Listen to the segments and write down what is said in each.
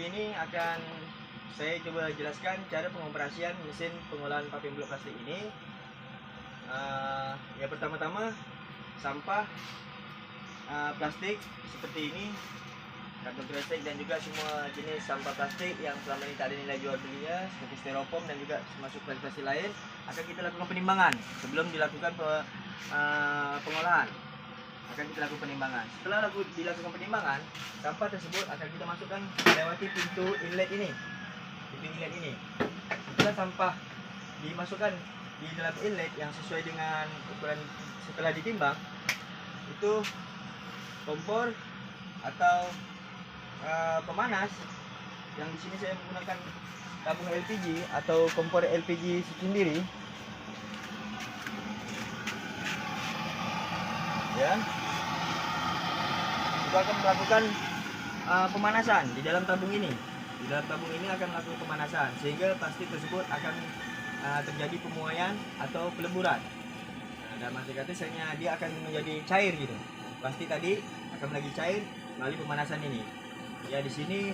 Kali ini akan saya coba jelaskan cara pengoperasian mesin pengolahan paving blok plastik ini. Ya pertama-tama sampah plastik seperti ini, kantong kresek dan juga semua jenis sampah plastik yang selama ini tak ada nilai jual belinya seperti styrofoam dan juga termasuk plastik lain akan kita lakukan penimbangan sebelum dilakukan pengolahan. Akan kita lakukan penimbangan. Setelah dilakukan penimbangan, sampah tersebut akan kita masukkan melewati pintu inlet ini. Setelah sampah dimasukkan di dalam inlet yang sesuai dengan ukuran setelah ditimbang, itu kompor atau pemanas yang di sini saya menggunakan tabung LPG atau kompor LPG sendiri. Ya. Kita akan melakukan pemanasan di dalam tabung ini. Di dalam tabung ini akan melakukan pemanasan sehingga plastik tersebut akan terjadi pemuaian atau peleburan. Dalam arti kata dia akan menjadi cair gitu. Plastik tadi akan menjadi cair melalui pemanasan ini. Ya di sini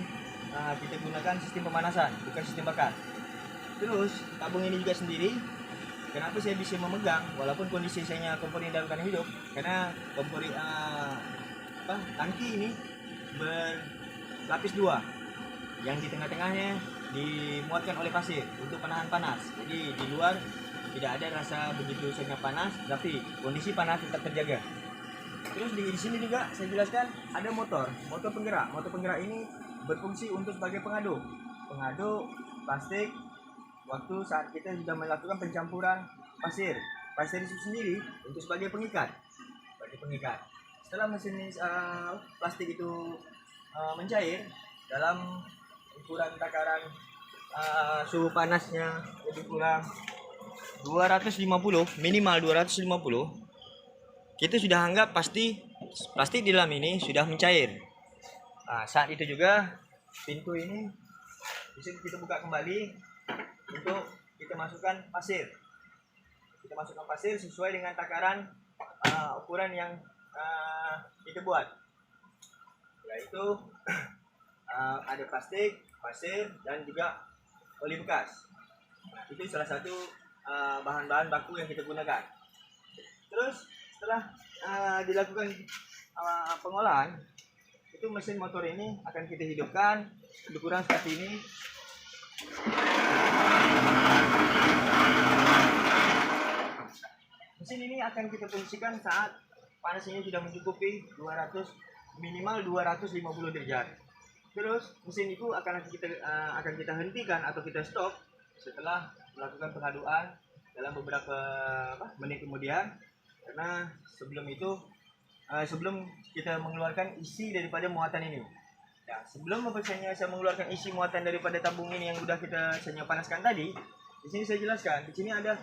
kita gunakan sistem pemanasan, bukan sistem bakar. Terus tabung ini juga sendiri. Kenapa saya bisa memegang walaupun kondisi saya kompor ini dalam keadaan hidup? Karena kompor tangki ini berlapis dua, yang di tengah-tengahnya dimuatkan oleh pasir untuk penahan panas. Jadi di luar tidak ada rasa begitu sangat panas, tapi kondisi panas tetap terjaga. Terus di sini juga saya jelaskan ada motor penggerak. Motor penggerak ini berfungsi untuk sebagai pengaduk plastik waktu saat kita sudah melakukan pencampuran pasir itu sendiri untuk sebagai pengikat. Setelah mesin plastik itu mencair dalam ukuran takaran suhu panasnya lebih kurang 250, minimal 250, kita sudah anggap plastik di dalam ini sudah mencair. Saat itu juga pintu ini bisa kita buka kembali untuk kita masukkan pasir. Sesuai dengan takaran ukuran yang kita buat, yaitu ada plastik, pasir, dan juga oli bekas. Itu salah satu bahan-bahan baku yang kita gunakan. Terus setelah dilakukan pengolahan, itu mesin motor ini akan kita hidupkan lebih kurang seperti ini. Mesin ini akan kita fungsikan saat panasnya sudah mencukupi minimal 250 derajat. Terus mesin itu akan kita hentikan atau kita stop setelah melakukan pengaduan dalam beberapa menit kemudian, karena sebelum kita mengeluarkan isi daripada muatan ini. Ya, sebelum saya mengeluarkan isi muatan daripada tabung ini yang sudah saya panaskan tadi, di sini saya jelaskan. Di sini ada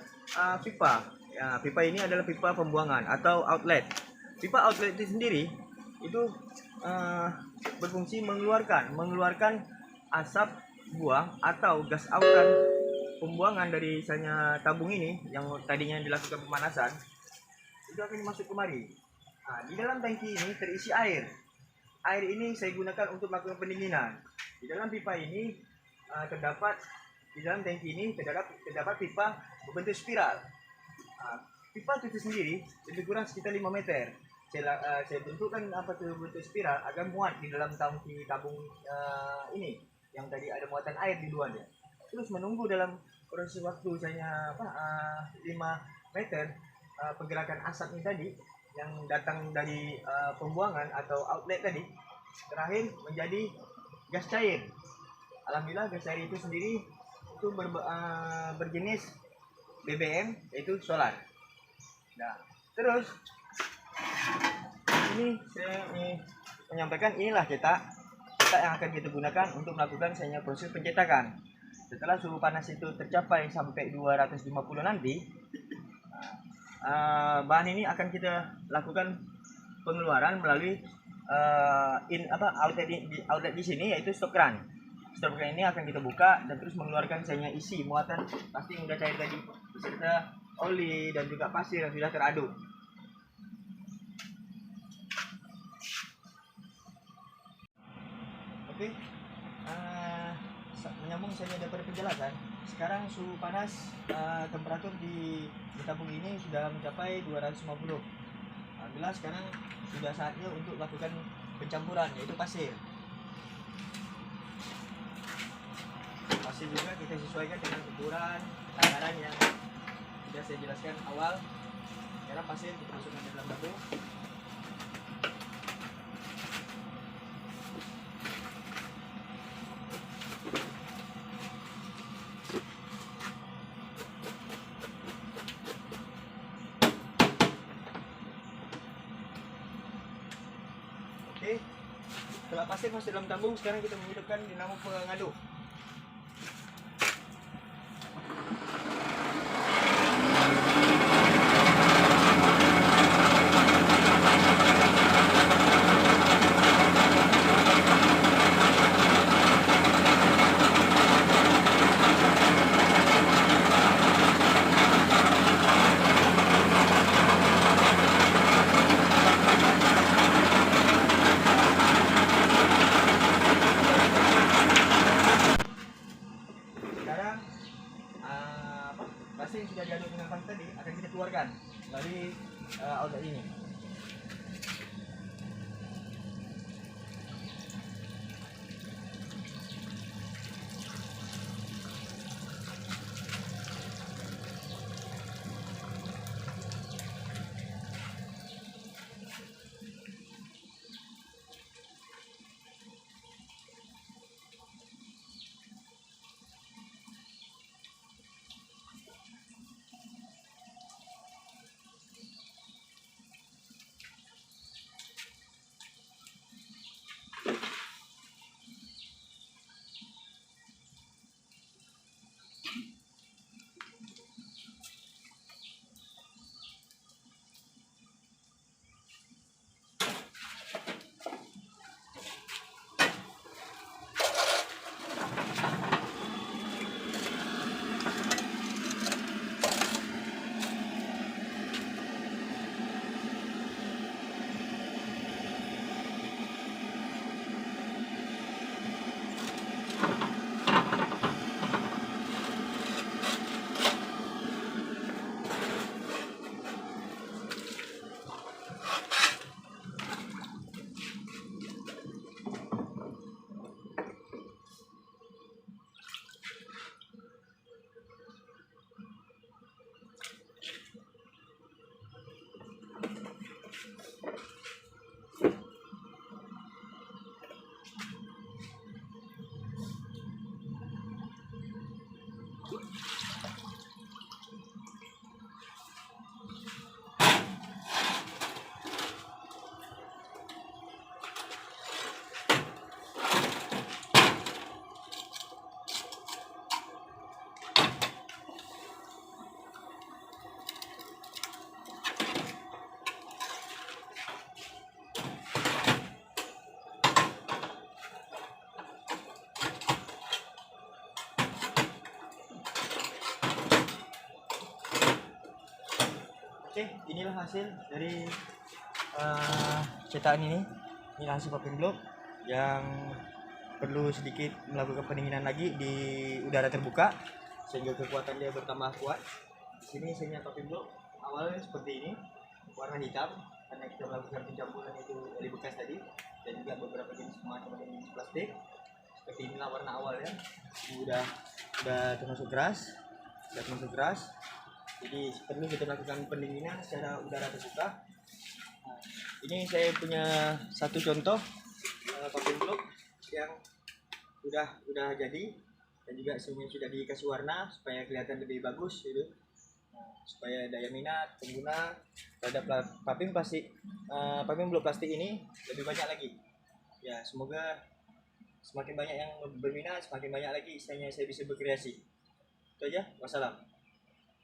pipa. Ya, pipa ini adalah pipa pembuangan atau outlet. Pipa outlet itu sendiri itu berfungsi mengeluarkan asap buang atau gas autan pembuangan dari tabung ini yang tadinya dilakukan pemanasan, itu akan masuk kemari. Di dalam tangki ini terisi air. Air ini saya gunakan untuk melakukan pendinginan. Di dalam pipa ini di dalam tangki ini terdapat pipa berbentuk spiral. Pipa itu sendiri lebih kurang sekitar 5 meter. Saya bentukkan bentuk spiral agar muat di dalam tangki tabung ini yang tadi ada muatan air di luarnya. Terus menunggu dalam proses waktu 5 meter pergerakan asap ini tadi yang datang dari pembuangan atau outlet tadi terakhir menjadi gas cair. Alhamdulillah gas cair itu sendiri itu berjenis BBM, yaitu solar. Nah, terus ini saya menyampaikan inilah cetak yang akan kita gunakan untuk melakukan proses pencetakan. Setelah suhu panas itu tercapai sampai 250 nanti, bahan ini akan kita lakukan pengeluaran melalui outlet di sini, yaitu stop keran. Stop keran ini akan kita buka dan terus mengeluarkan isi muatan plastik yang sudah cair tadi beserta oli dan juga pasir yang sudah teraduk. Oke. menyambung saja daripada penjelasan. Sekarang suhu panas temperatur di tabung ini sudah mencapai 250. Alhamdulillah sekarang sudah saatnya untuk lakukan pencampuran, yaitu pasir. Pasir juga kita sesuaikan dengan ukuran takaran yang sudah saya jelaskan awal. Sekarang pasir kita masukkan ke dalam tabung. Oke, setelah pasir masuk dalam tabung, sekarang kita menghidupkan dinamo pengaduk. Sekarang pasir yang sudah diaduk dengan pasir tadi akan kita keluarkan dari outlet ini. Oke, inilah hasil dari cetakan ini. Inilah hasil popping block yang perlu sedikit melakukan pendinginan lagi di udara terbuka sehingga kekuatan dia bertambah kuat. Di sini saya popping block awalnya seperti ini, warna hitam karena kita melakukan pencampuran itu dari bekas tadi, dan juga beberapa jenis macam jenis plastik. Seperti inilah warna awalnya. Ini udah termasuk keras, jadi perlu kita lakukan pendinginan secara udara terbuka. Nah, ini saya punya satu contoh popping block yang udah jadi, dan juga semuanya sudah dikasih warna supaya kelihatan lebih bagus gitu. Nah, supaya daya minat pengguna terhadap popping block plastik ini lebih banyak lagi. Ya, semoga semakin banyak yang berminat, semakin banyak lagi saya bisa berkreasi. Itu aja. Wassalam.